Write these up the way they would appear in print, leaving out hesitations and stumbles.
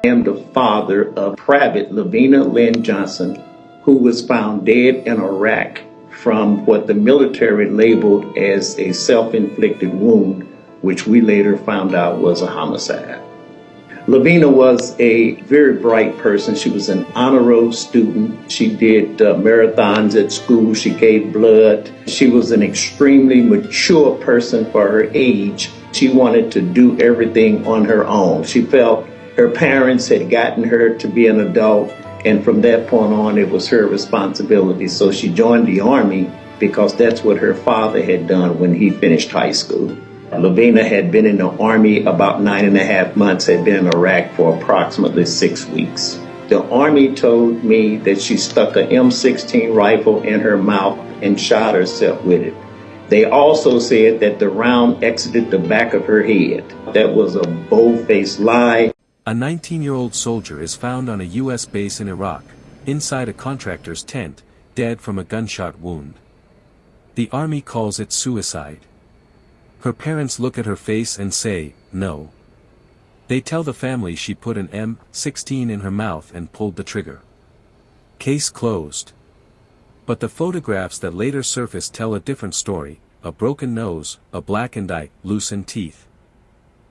I am the father of Private LaVena Lynn Johnson, who was found dead in Iraq from what the military labeled as a self-inflicted wound, which we later found out was a homicide. LaVena was a very bright person. She was an honor roll student. She did marathons at school. She gave blood. She was an extremely mature person for her age. She wanted to do everything on her own. She felt her parents had gotten her to be an adult, and from that point on, it was her responsibility. So she joined the Army because that's what her father had done when he finished high school. LaVena had been in the Army about 9.5 months, had been in Iraq for approximately 6 weeks. The Army told me that she stuck an M16 rifle in her mouth and shot herself with it. They also said that the round exited the back of her head. That was a bold-faced lie. A 19-year-old soldier is found on a U.S. base in Iraq, inside a contractor's tent, dead from a gunshot wound. The Army calls it suicide. Her parents look at her face and say, no. They tell the family she put an M16 in her mouth and pulled the trigger. Case closed. But the photographs that later surfaced tell a different story: a broken nose, a blackened eye, loosened teeth.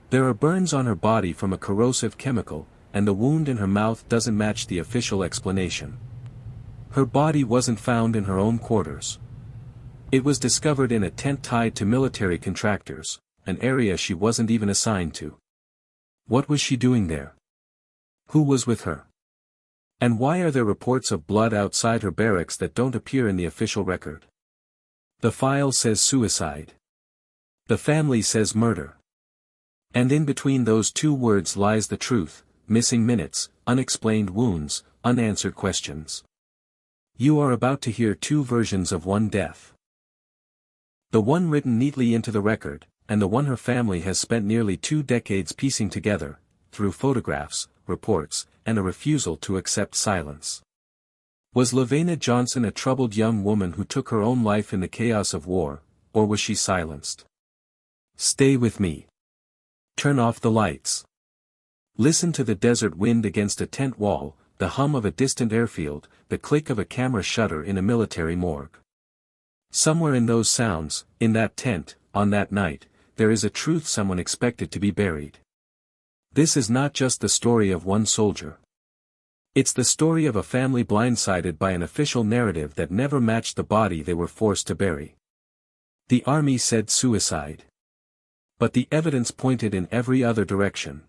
There are burns on her body from a corrosive chemical, and the wound in her mouth doesn't match the official explanation. Her body wasn't found in her own quarters. It was discovered in a tent tied to military contractors, an area she wasn't even assigned to. What was she doing there? Who was with her? And why are there reports of blood outside her barracks that don't appear in the official record? The file says suicide. The family says murder. And in between those two words lies the truth: missing minutes, unexplained wounds, unanswered questions. You are about to hear two versions of one death. The one written neatly into the record, and the one her family has spent nearly 2 decades piecing together, through photographs, reports, and a refusal to accept silence. Was LaVena Johnson a troubled young woman who took her own life in the chaos of war, or was she silenced? Stay with me. Turn off the lights. Listen to the desert wind against a tent wall, the hum of a distant airfield, the click of a camera shutter in a military morgue. Somewhere in those sounds, in that tent, on that night, there is a truth someone expected to be buried. This is not just the story of one soldier. It's the story of a family blindsided by an official narrative that never matched the body they were forced to bury. The Army said suicide. But the evidence pointed in every other direction.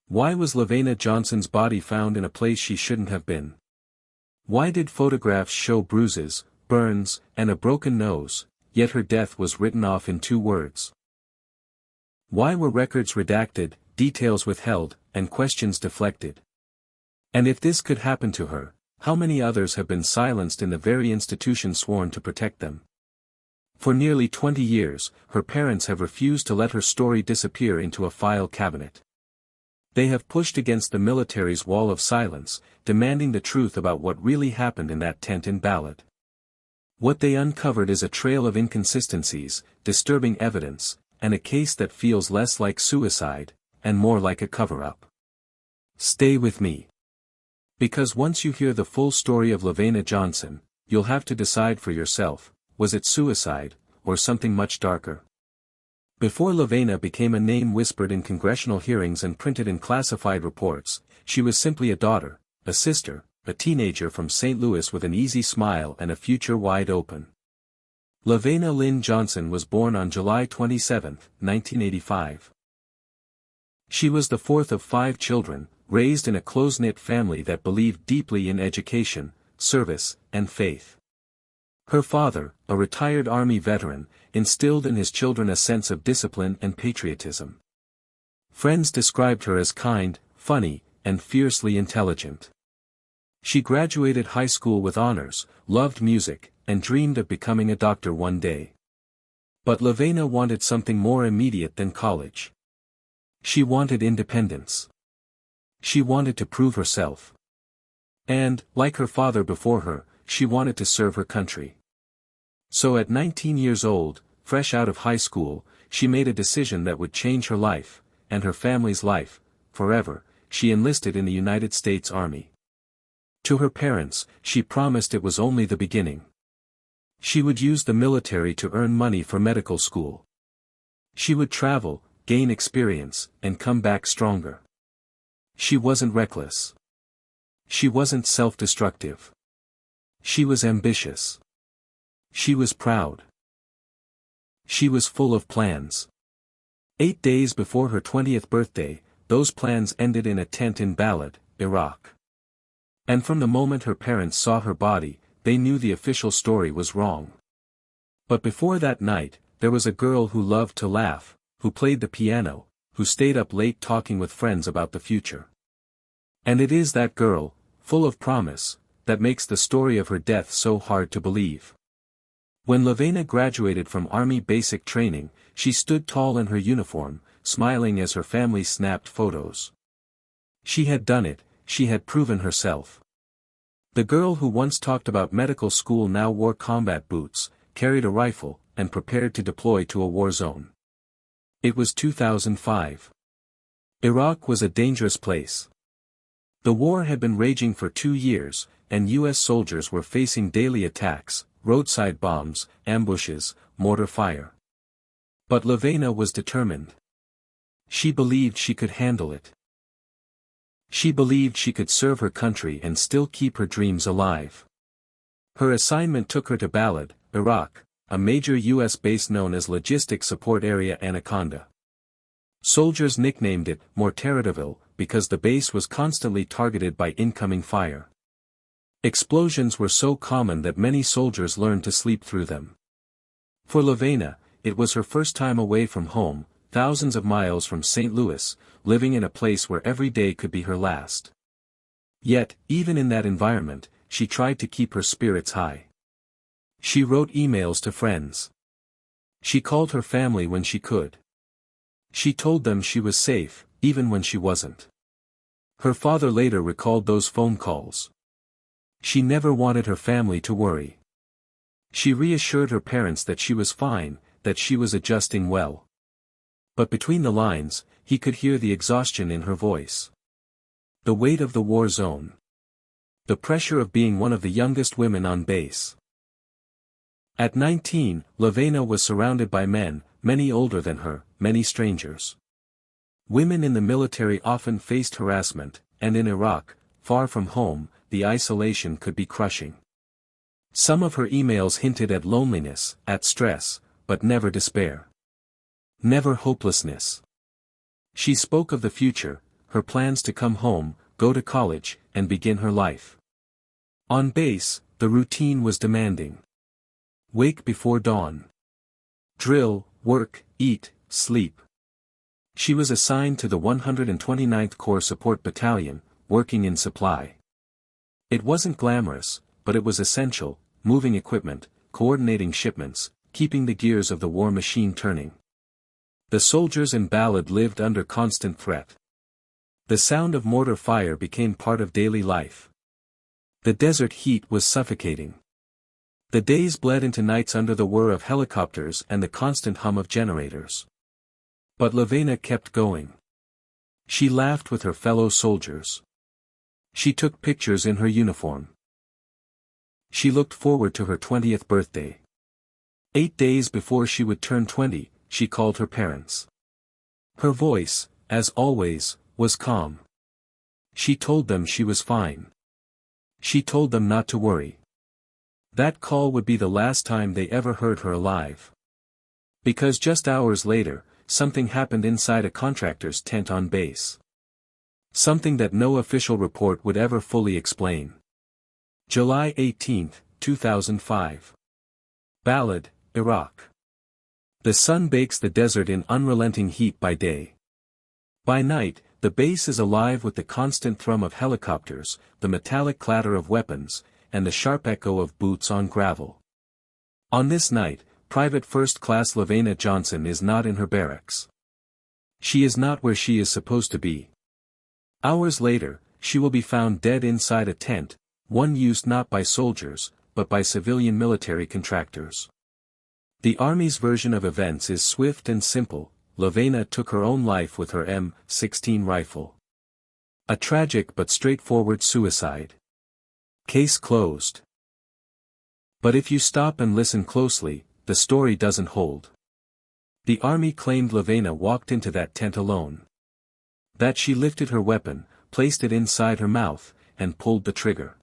Why was LaVena Johnson's body found in a place she shouldn't have been? Why did photographs show bruises, burns, and a broken nose, yet her death was written off in 2 words? Why were records redacted, details withheld, and questions deflected? And if this could happen to her, how many others have been silenced in the very institution sworn to protect them? For nearly 20 years, her parents have refused to let her story disappear into a file cabinet. They have pushed against the military's wall of silence, demanding the truth about what really happened in that tent in Ballad. What they uncovered is a trail of inconsistencies, disturbing evidence, and a case that feels less like suicide, and more like a cover-up. Stay with me. Because once you hear the full story of LaVena Johnson, you'll have to decide for yourself: was it suicide, or something much darker? Before LaVena became a name whispered in congressional hearings and printed in classified reports, she was simply a daughter, a sister, a teenager from St. Louis with an easy smile and a future wide open. LaVena Lynn Johnson was born on July 27, 1985. She was the 4th of 5 children, raised in a close-knit family that believed deeply in education, service, and faith. Her father, a retired Army veteran, instilled in his children a sense of discipline and patriotism. Friends described her as kind, funny, and fiercely intelligent. She graduated high school with honors, loved music, and dreamed of becoming a doctor one day. But LaVena wanted something more immediate than college. She wanted independence. She wanted to prove herself. And, like her father before her, she wanted to serve her country. So at 19 years old, fresh out of high school, she made a decision that would change her life, and her family's life, forever. she enlisted in the United States Army. To her parents, she promised it was only the beginning. She would use the military to earn money for medical school. She would travel, gain experience, and come back stronger. She wasn't reckless. She wasn't self-destructive. She was ambitious. She was proud. She was full of plans. 8 days before her 20th birthday, those plans ended in a tent in Balad, Iraq. And from the moment her parents saw her body, they knew the official story was wrong. But before that night, there was a girl who loved to laugh, who played the piano, who stayed up late talking with friends about the future. And it is that girl, full of promise, that makes the story of her death so hard to believe. When LaVena graduated from Army basic training, she stood tall in her uniform, smiling as her family snapped photos. She had done it, she had proven herself. The girl who once talked about medical school now wore combat boots, carried a rifle, and prepared to deploy to a war zone. It was 2005. Iraq was a dangerous place. The war had been raging for 2 years, and U.S. soldiers were facing daily attacks, roadside bombs, ambushes, mortar fire. But LaVena was determined. She believed she could handle it. She believed she could serve her country and still keep her dreams alive. Her assignment took her to Balad, Iraq, a major U.S. base known as Logistics Support Area Anaconda. Soldiers nicknamed it Mortaritaville because the base was constantly targeted by incoming fire. Explosions were so common that many soldiers learned to sleep through them. For LaVena, it was her first time away from home, thousands of miles from St. Louis, living in a place where every day could be her last. Yet, even in that environment, she tried to keep her spirits high. She wrote emails to friends. She called her family when she could. She told them she was safe, even when she wasn't. Her father later recalled those phone calls. She never wanted her family to worry. She reassured her parents that she was fine, that she was adjusting well. But between the lines, he could hear the exhaustion in her voice. The weight of the war zone. The pressure of being one of the youngest women on base. At 19, LaVena was surrounded by men, many older than her, many strangers. Women in the military often faced harassment, and in Iraq, far from home, the isolation could be crushing. Some of her emails hinted at loneliness, at stress, but never despair. Never hopelessness. She spoke of the future, her plans to come home, go to college, and begin her life. On base, the routine was demanding. Wake before dawn. Drill, work, eat, sleep. She was assigned to the 129th Corps Support Battalion, working in supply. It wasn't glamorous, but it was essential, moving equipment, coordinating shipments, keeping the gears of the war machine turning. The soldiers in Balad lived under constant threat. The sound of mortar fire became part of daily life. The desert heat was suffocating. The days bled into nights under the whir of helicopters and the constant hum of generators. But LaVena kept going. She laughed with her fellow soldiers. She took pictures in her uniform. She looked forward to her 20th birthday. 8 days before she would turn 20, she called her parents. Her voice, as always, was calm. She told them she was fine. She told them not to worry. That call would be the last time they ever heard her alive. Because just hours later, something happened inside a contractor's tent on base. Something that no official report would ever fully explain. July 18, 2005. Balad, Iraq. The sun bakes the desert in unrelenting heat by day. By night, the base is alive with the constant thrum of helicopters, the metallic clatter of weapons, and the sharp echo of boots on gravel. On this night, Private First Class LaVena Johnson is not in her barracks. She is not where she is supposed to be. Hours later, she will be found dead inside a tent, one used not by soldiers, but by civilian military contractors. The Army's version of events is swift and simple. LaVena took her own life with her M16 rifle. A tragic but straightforward suicide. Case closed. But if you stop and listen closely, the story doesn't hold. The army claimed LaVena walked into that tent alone. That she lifted her weapon, placed it inside her mouth, and pulled the trigger.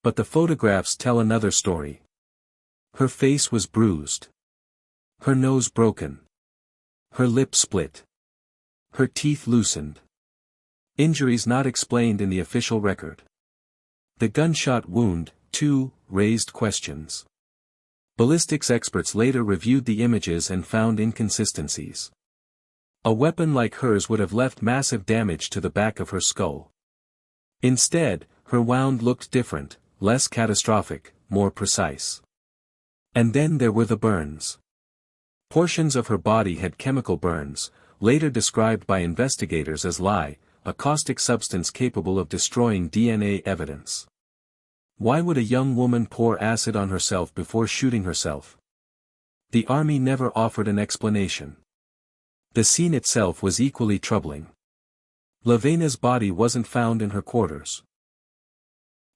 But the photographs tell another story. Her face was bruised. Her nose broken. Her lip split. Her teeth loosened. Injuries not explained in the official record. The gunshot wound, too, raised questions. Ballistics experts later reviewed the images and found inconsistencies. A weapon like hers would have left massive damage to the back of her skull. Instead, her wound looked different, less catastrophic, more precise. And then there were the burns. Portions of her body had chemical burns, later described by investigators as lye, a caustic substance capable of destroying DNA evidence. Why would a young woman pour acid on herself before shooting herself? The army never offered an explanation. The scene itself was equally troubling. LaVena's body wasn't found in her quarters.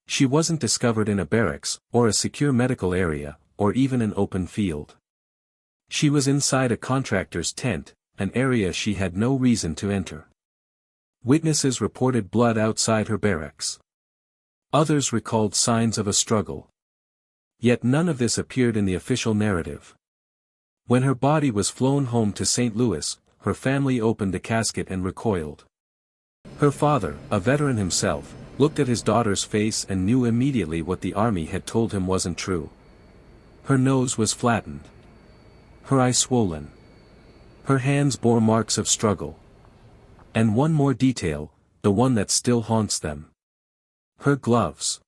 She wasn't discovered in a barracks, or a secure medical area, or even an open field. She was inside a contractor's tent, an area she had no reason to enter. Witnesses reported blood outside her barracks. Others recalled signs of a struggle. Yet none of this appeared in the official narrative. When her body was flown home to St. Louis, her family opened the casket and recoiled. Her father, a veteran himself, looked at his daughter's face and knew immediately what the army had told him wasn't true. Her nose was flattened. Her eyes swollen. Her hands bore marks of struggle. And one more detail, the one that still haunts them. Her gloves.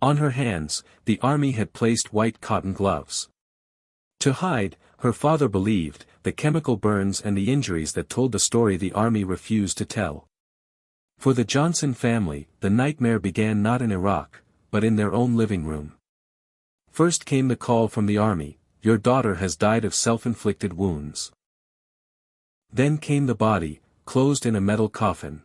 On her hands, the army had placed white cotton gloves. To hide, her father believed, the chemical burns and the injuries that told the story the army refused to tell. For the Johnson family, the nightmare began not in Iraq, but in their own living room. First came the call from the army, "Your daughter has died of self-inflicted wounds." Then came the body, closed in a metal coffin.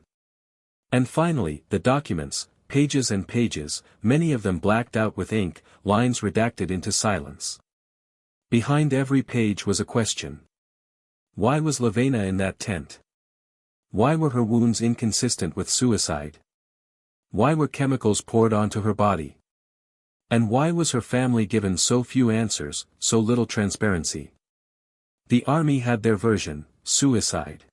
And finally, the documents, pages and pages, many of them blacked out with ink, lines redacted into silence. Behind every page was a question. Why was LaVena in that tent? Why were her wounds inconsistent with suicide? Why were chemicals poured onto her body? And why was her family given so few answers, so little transparency? The army had their version, suicide.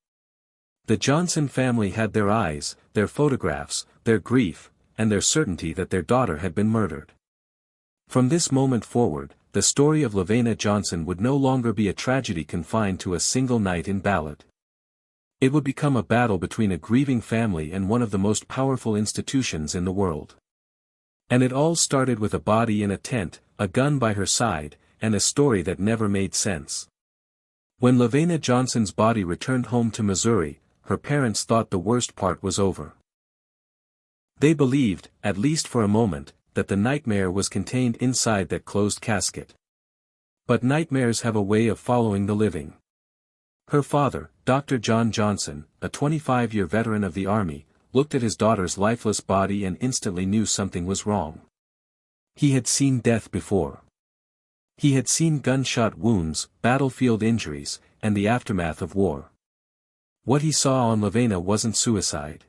The Johnson family had their eyes, their photographs, their grief, and their certainty that their daughter had been murdered. From this moment forward, the story of LaVena Johnson would no longer be a tragedy confined to a single night in ballad. It would become a battle between a grieving family and one of the most powerful institutions in the world. And it all started with a body in a tent, a gun by her side, and a story that never made sense. When LaVena Johnson's body returned home to Missouri, her parents thought the worst part was over. They believed, at least for a moment, that the nightmare was contained inside that closed casket. But nightmares have a way of following the living. Her father, Dr. John Johnson, a 25-year veteran of the Army, looked at his daughter's lifeless body and instantly knew something was wrong. He had seen death before. He had seen gunshot wounds, battlefield injuries, and the aftermath of war. What he saw on LaVena wasn't suicide.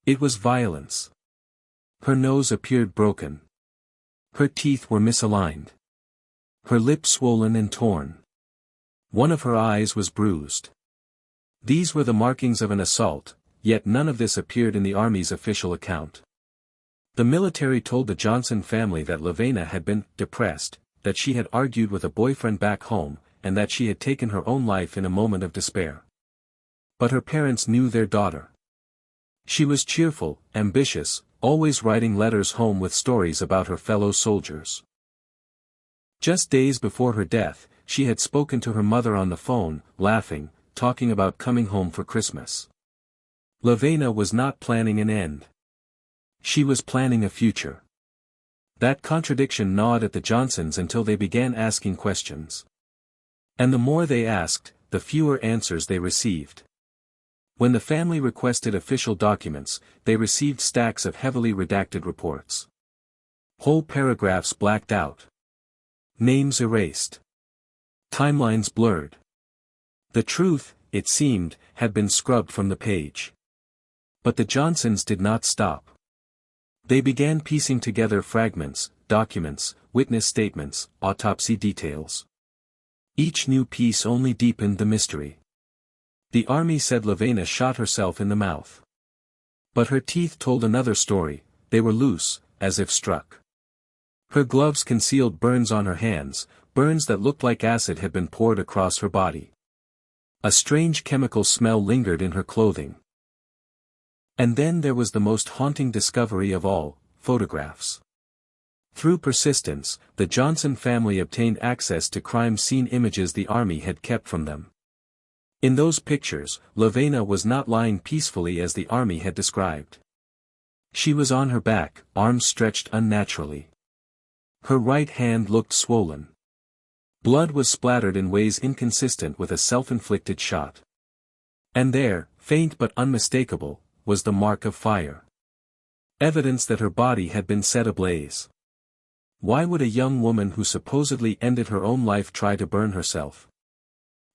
It was violence. Her nose appeared broken. Her teeth were misaligned. Her lips swollen and torn. One of her eyes was bruised. These were the markings of an assault, yet none of this appeared in the Army's official account. The military told the Johnson family that LaVena had been depressed, that she had argued with a boyfriend back home, and that she had taken her own life in a moment of despair. But her parents knew their daughter. She was cheerful, ambitious, always writing letters home with stories about her fellow soldiers. Just days before her death, she had spoken to her mother on the phone, laughing, talking about coming home for Christmas. LaVena was not planning an end. She was planning a future. That contradiction gnawed at the Johnsons until they began asking questions. And the more they asked, the fewer answers they received. When the family requested official documents, they received stacks of heavily redacted reports. Whole paragraphs blacked out. Names erased. Timelines blurred. The truth, it seemed, had been scrubbed from the page. But the Johnsons did not stop. They began piecing together fragments, documents, witness statements, autopsy details. Each new piece only deepened the mystery. The army said LaVena shot herself in the mouth. But her teeth told another story, they were loose, as if struck. Her gloves concealed burns on her hands, burns that looked like acid had been poured across her body. A strange chemical smell lingered in her clothing. And then there was the most haunting discovery of all, photographs. Through persistence, the Johnson family obtained access to crime scene images the army had kept from them. In those pictures, LaVena was not lying peacefully as the army had described. She was on her back, arms stretched unnaturally. Her right hand looked swollen. Blood was splattered in ways inconsistent with a self-inflicted shot. And there, faint but unmistakable, was the mark of fire. Evidence that her body had been set ablaze. Why would a young woman who supposedly ended her own life try to burn herself?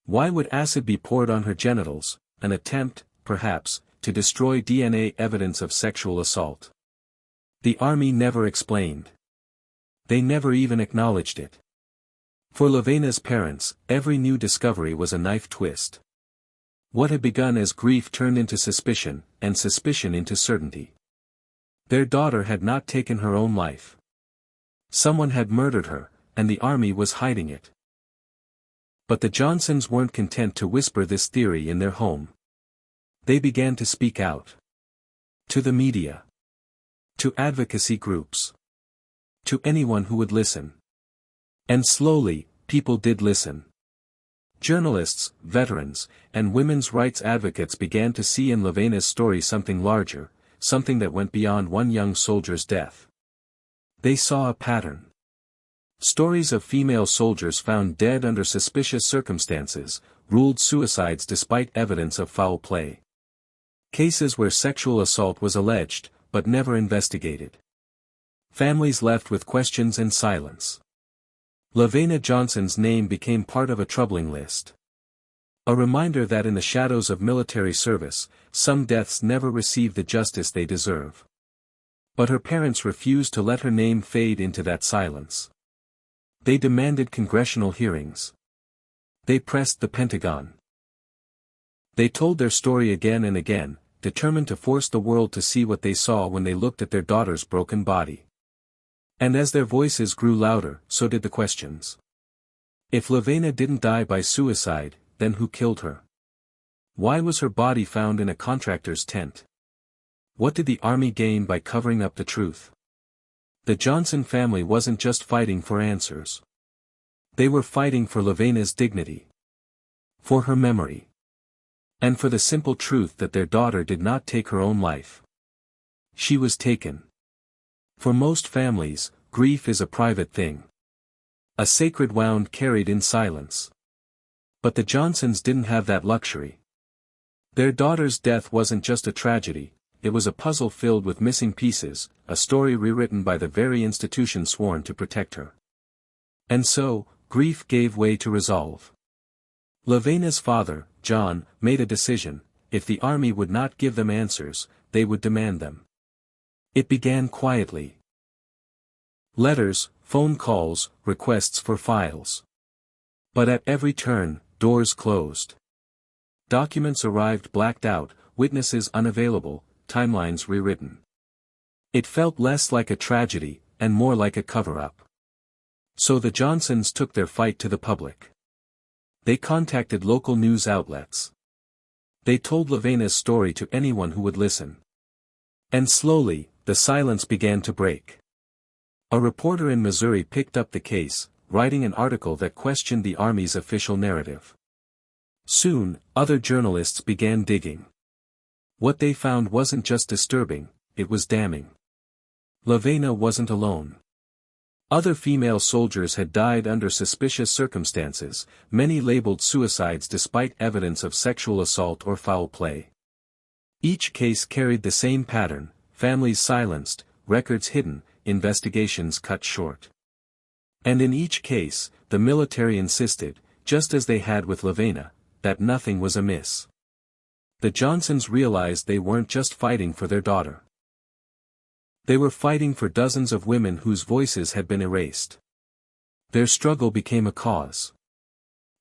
Why would acid be poured on her genitals, an attempt, perhaps, to destroy DNA evidence of sexual assault? The army never explained. They never even acknowledged it. For LaVena's parents, every new discovery was a knife twist. What had begun as grief turned into suspicion, and suspicion into certainty. Their daughter had not taken her own life. Someone had murdered her, and the army was hiding it. But the Johnsons weren't content to whisper this theory in their home. They began to speak out. To the media. To advocacy groups. To anyone who would listen. And slowly, people did listen. Journalists, veterans, and women's rights advocates began to see in LaVena's story something larger, something that went beyond one young soldier's death. They saw a pattern. Stories of female soldiers found dead under suspicious circumstances, ruled suicides despite evidence of foul play. Cases where sexual assault was alleged, but never investigated. Families left with questions and silence. LaVena Johnson's name became part of a troubling list. A reminder that in the shadows of military service, some deaths never receive the justice they deserve. But her parents refused to let her name fade into that silence. They demanded congressional hearings. They pressed the Pentagon. They told their story again and again, determined to force the world to see what they saw when they looked at their daughter's broken body. And as their voices grew louder, so did the questions. If LaVena didn't die by suicide, then who killed her? Why was her body found in a contractor's tent? What did the army gain by covering up the truth? The Johnson family wasn't just fighting for answers. They were fighting for LaVena's dignity. For her memory. And for the simple truth that their daughter did not take her own life. She was taken. For most families, grief is a private thing. A sacred wound carried in silence. But the Johnsons didn't have that luxury. Their daughter's death wasn't just a tragedy, it was a puzzle filled with missing pieces, a story rewritten by the very institution sworn to protect her. And so, grief gave way to resolve. LaVena's father, John, made a decision: if the army would not give them answers, they would demand them. It began quietly. Letters, phone calls, requests for files. But at every turn, doors closed. Documents arrived blacked out, witnesses unavailable, timelines rewritten. It felt less like a tragedy, and more like a cover-up. So the Johnsons took their fight to the public. They contacted local news outlets. They told LaVena's story to anyone who would listen. And slowly, the silence began to break. A reporter in Missouri picked up the case, writing an article that questioned the Army's official narrative. Soon, other journalists began digging. What they found wasn't just disturbing, it was damning. LaVena wasn't alone. Other female soldiers had died under suspicious circumstances, many labeled suicides despite evidence of sexual assault or foul play. Each case carried the same pattern: families silenced, records hidden, investigations cut short. And in each case, the military insisted, just as they had with LaVena, that nothing was amiss. The Johnsons realized they weren't just fighting for their daughter. They were fighting for dozens of women whose voices had been erased. Their struggle became a cause.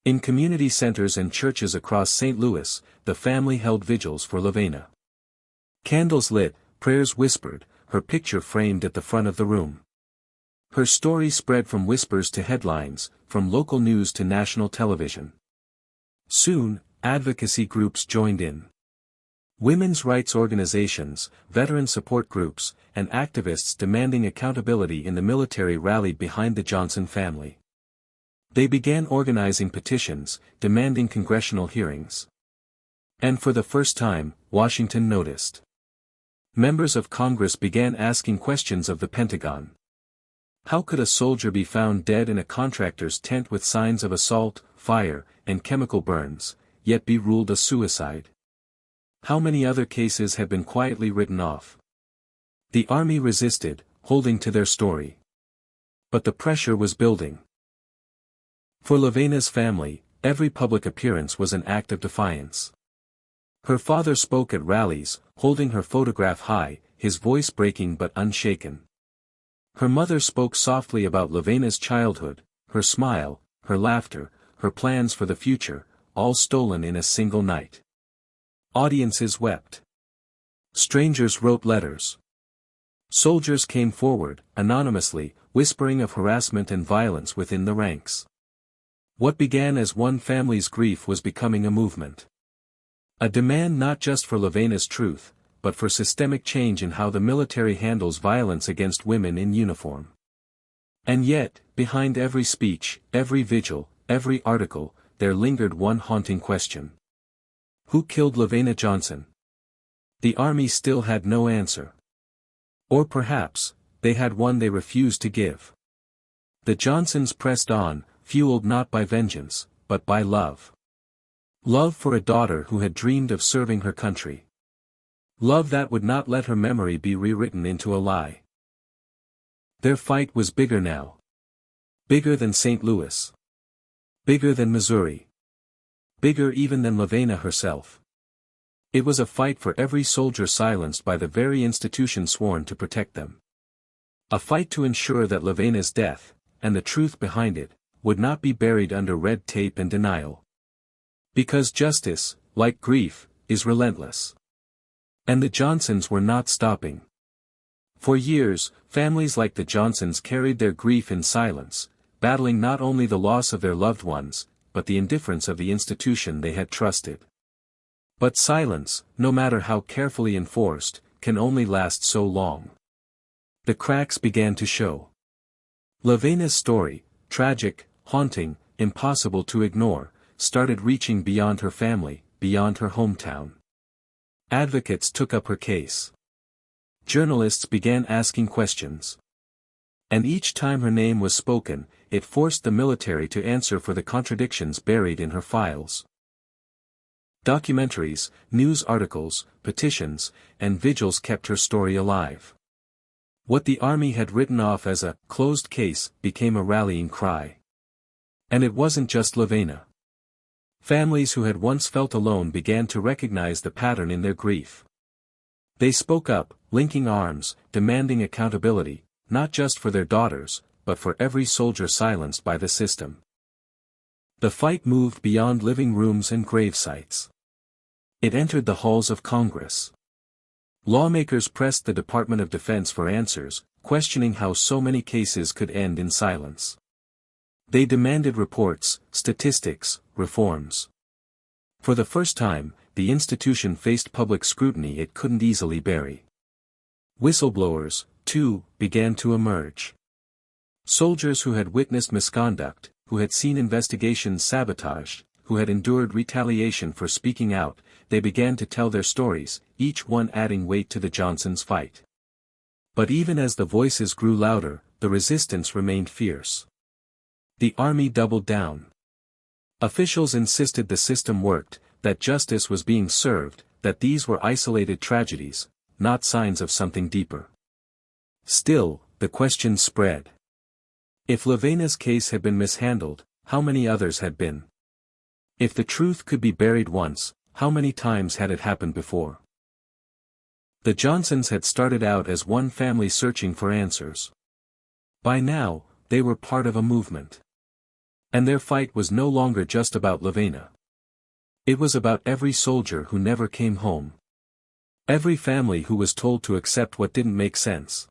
In community centers and churches across St. Louis, the family held vigils for LaVena. Candles lit, prayers whispered, her picture framed at the front of the room. Her story spread from whispers to headlines, from local news to national television. Soon, advocacy groups joined in. Women's rights organizations, veteran support groups, and activists demanding accountability in the military rallied behind the Johnson family. They began organizing petitions, demanding congressional hearings. And for the first time, Washington noticed. Members of Congress began asking questions of the Pentagon. How could a soldier be found dead in a contractor's tent with signs of assault, fire, and chemical burns, yet be ruled a suicide? How many other cases had been quietly written off? The Army resisted, holding to their story. But the pressure was building. For LaVena's family, every public appearance was an act of defiance. Her father spoke at rallies, holding her photograph high, his voice breaking but unshaken. Her mother spoke softly about LaVena's childhood, her smile, her laughter, her plans for the future, all stolen in a single night. Audiences wept. Strangers wrote letters. Soldiers came forward, anonymously, whispering of harassment and violence within the ranks. What began as one family's grief was becoming a movement. A demand not just for LaVena's truth, but for systemic change in how the military handles violence against women in uniform. And yet, behind every speech, every vigil, every article, there lingered one haunting question. Who killed LaVena Johnson? The Army still had no answer. Or perhaps, they had one they refused to give. The Johnsons pressed on, fueled not by vengeance, but by love. Love for a daughter who had dreamed of serving her country. Love that would not let her memory be rewritten into a lie. Their fight was bigger now. Bigger than St. Louis. Bigger than Missouri. Bigger even than LaVena herself. It was a fight for every soldier silenced by the very institution sworn to protect them. A fight to ensure that LaVena's death, and the truth behind it, would not be buried under red tape and denial. Because justice, like grief, is relentless. And the Johnsons were not stopping. For years, families like the Johnsons carried their grief in silence, battling not only the loss of their loved ones, but the indifference of the institution they had trusted. But silence, no matter how carefully enforced, can only last so long. The cracks began to show. LaVena's story, tragic, haunting, impossible to ignore, started reaching beyond her family, beyond her hometown. Advocates took up her case. Journalists began asking questions. And each time her name was spoken, it forced the military to answer for the contradictions buried in her files. Documentaries, news articles, petitions, and vigils kept her story alive. What the Army had written off as a closed case became a rallying cry. And it wasn't just LaVena. Families who had once felt alone began to recognize the pattern in their grief. They spoke up, linking arms, demanding accountability, not just for their daughters, but for every soldier silenced by the system. The fight moved beyond living rooms and grave sites. It entered the halls of Congress. Lawmakers pressed the Department of Defense for answers, questioning how so many cases could end in silence. They demanded reports, statistics, reforms. For the first time, the institution faced public scrutiny it couldn't easily bury. Whistleblowers, too, began to emerge. Soldiers who had witnessed misconduct, who had seen investigations sabotaged, who had endured retaliation for speaking out, they began to tell their stories, each one adding weight to the Johnsons' fight. But even as the voices grew louder, the resistance remained fierce. The Army doubled down. Officials insisted the system worked, that justice was being served, that these were isolated tragedies, not signs of something deeper. Still, the question spread. If LaVena's case had been mishandled, how many others had been? If the truth could be buried once, how many times had it happened before? The Johnsons had started out as one family searching for answers. By now, they were part of a movement. And their fight was no longer just about LaVena. It was about every soldier who never came home. Every family who was told to accept what didn't make sense.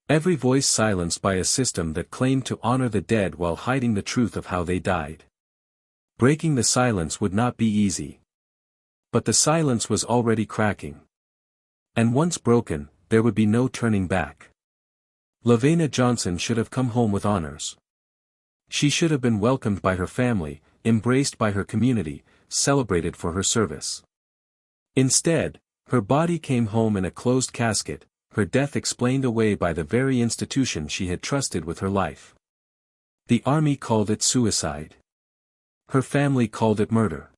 Every voice silenced by a system that claimed to honor the dead while hiding the truth of how they died. Breaking the silence would not be easy. But the silence was already cracking. And once broken, there would be no turning back. LaVena Johnson should have come home with honors. She should have been welcomed by her family, embraced by her community, celebrated for her service. Instead, her body came home in a closed casket, her death explained away by the very institution she had trusted with her life. The army called it suicide. Her family called it murder.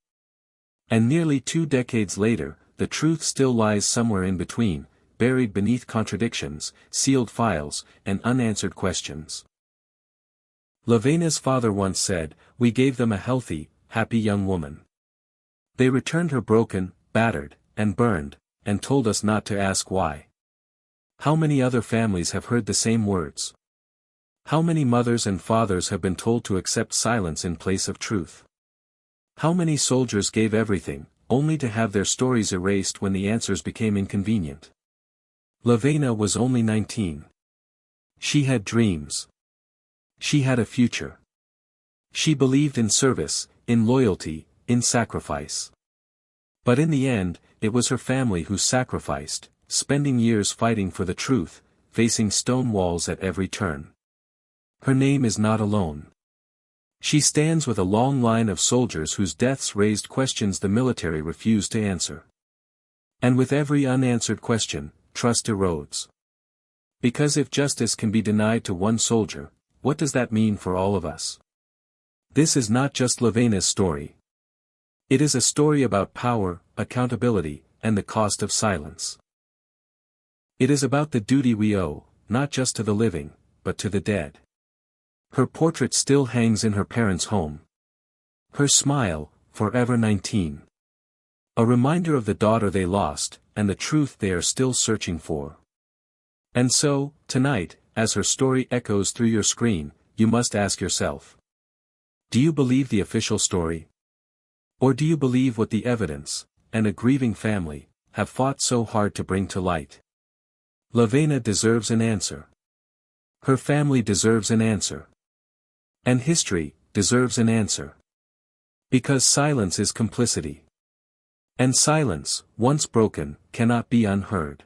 And nearly 2 decades later, the truth still lies somewhere in between, buried beneath contradictions, sealed files, and unanswered questions. LaVena's father once said, "We gave them a healthy, happy young woman. They returned her broken, battered, and burned, and told us not to ask why." How many other families have heard the same words? How many mothers and fathers have been told to accept silence in place of truth? How many soldiers gave everything, only to have their stories erased when the answers became inconvenient? LaVena was only 19. She had dreams. She had a future. She believed in service, in loyalty, in sacrifice. But in the end, it was her family who sacrificed, spending years fighting for the truth, facing stone walls at every turn. Her name is not alone. She stands with a long line of soldiers whose deaths raised questions the military refused to answer. And with every unanswered question, trust erodes. Because if justice can be denied to one soldier, what does that mean for all of us? This is not just LaVena's story. It is a story about power, accountability, and the cost of silence. It is about the duty we owe, not just to the living, but to the dead. Her portrait still hangs in her parents' home. Her smile, forever 19. A reminder of the daughter they lost, and the truth they are still searching for. And so, tonight, as her story echoes through your screen, you must ask yourself. Do you believe the official story? Or do you believe what the evidence, and a grieving family, have fought so hard to bring to light? LaVena deserves an answer. Her family deserves an answer. And history deserves an answer. Because silence is complicity. And silence, once broken, cannot be unheard.